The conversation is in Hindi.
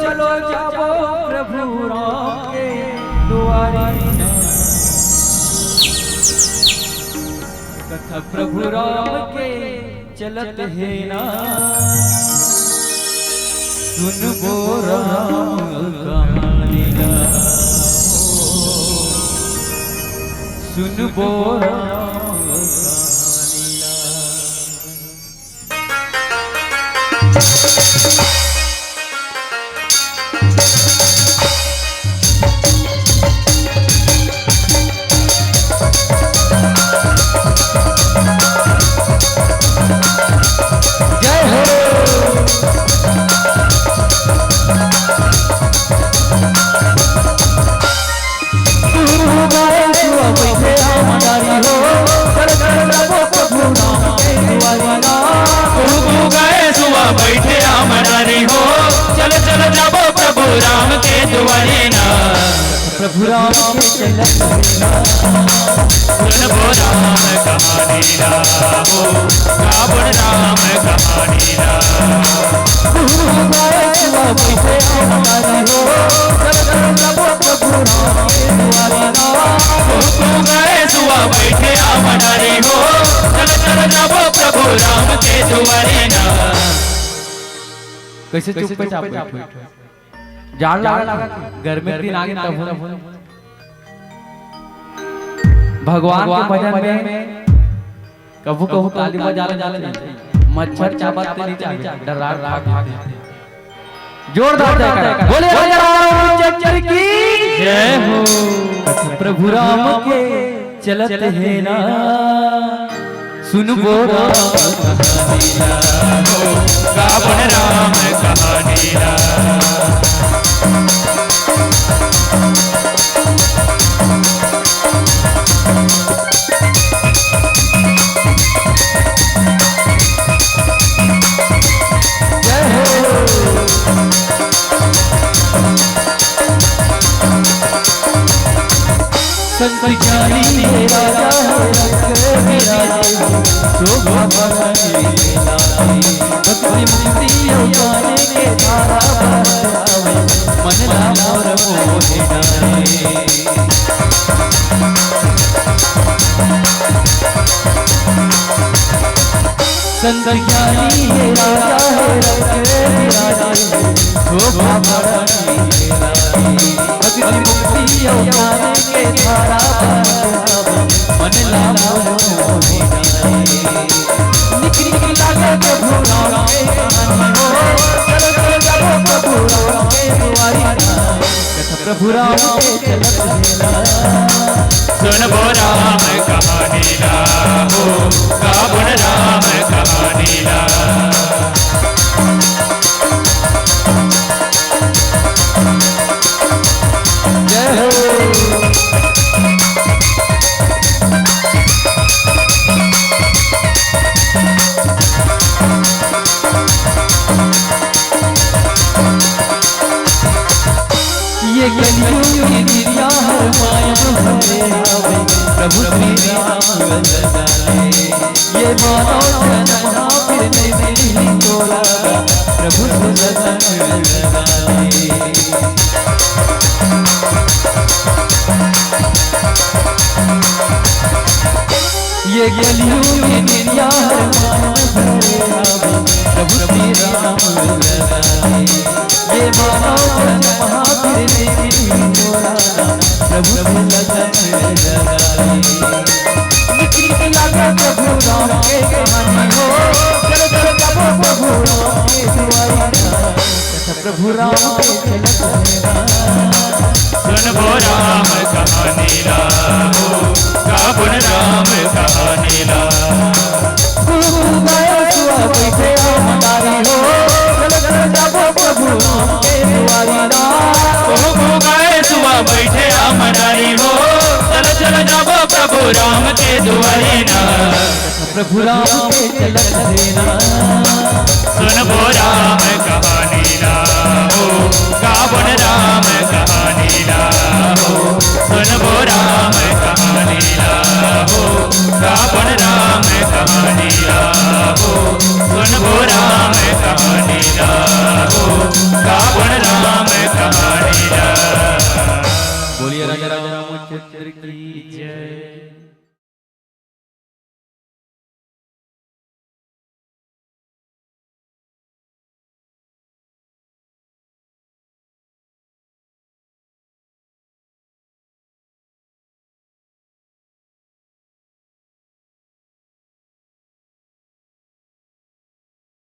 चलो जाओ प्रभु राम के द्वारे ना। कथा प्रभु राम के चलत है ना, सुनबो राम कहानी ना, सुनबो राम कहानी ना। बैठे आमदारी हो, चलो चलो जाबो प्रभु राम के द्वारे ना। प्रभु राम के चलत ना, सुनबो राम कहानी ना हो, गाबो राम कहानी ना। बैठे आमदारी हो, चलो जाबो प्रभु राम के द्वारे ना। गए सुआ बैठे आमदारी हो, चलो चलो जाबो प्रभु राम के द्वारे ना। कैसे चुप पे चाप जाड़ लगा घर में दिन आगे तब भगवान के भजन में कबू कबू ताली बजाले मच्छर चाबत नहीं चाहिए डरार भाग जोरदार जयकारा बोले राम की जय हो। प्रभु राम के चलत है ना, सुनबो राम कहानी ना, गाबो राम कहानी ना। संत ज्ञानी राजा मेरा शोभा भक्ति मुक्ति जाने के धारा बहावे, मन राम और मोहि डाले। संत ज्ञानी राजा मेरा शोभा भक्ति मुक्ति जाने के धारा बहावे, मन राम और मोहि डाले। निकली लागे प्रभु राम के कहानी हो, चलो चलो जाओ प्रभु राम के द्वारे ना। कथा प्रभु राम के चलत है ना, सुनबो राम कहानी ना हो, गाबो राम कहानी ना। जय हो। ये कलियुग की दुनिया हर माया भरे आवे, प्रभु श्री राम जाने। ये मानव जन्म फिर नहीं तोला, प्रभु सुदर्शन जाने। ये कलियुग की दुनिया हर माया भरे आवे, प्रभु श्री राम जाने। ये मानव जन्म फिर नहीं तोला, प्रभु सुदर्शन जाने। निकली लागे प्रभु राम के कहानी हो, चलो चलो जाओ प्रभु राम के द्वारे ना। कथा प्रभु राम के चलत है ना, सुनबो राम कहानी ना हो, गाबो राम कहानी ना। बैठे आमदारी हो, चलो चलो जाओ प्रभु राम के द्वारे ना। गए सुआ बैठे आमदारी हो, चलो चलो जाबो प्रभु राम के द्वारे ना। प्रभु राम के चलत है ना, सुनबो राम कहानी ना हो, गाबो राम कहानी ना हो। सुनबो राम कहानी ना हो, गाबो राम कहानी ना हो। सुनबो राम कहानी ना हो, गाबो राम रामचंद्र की जय।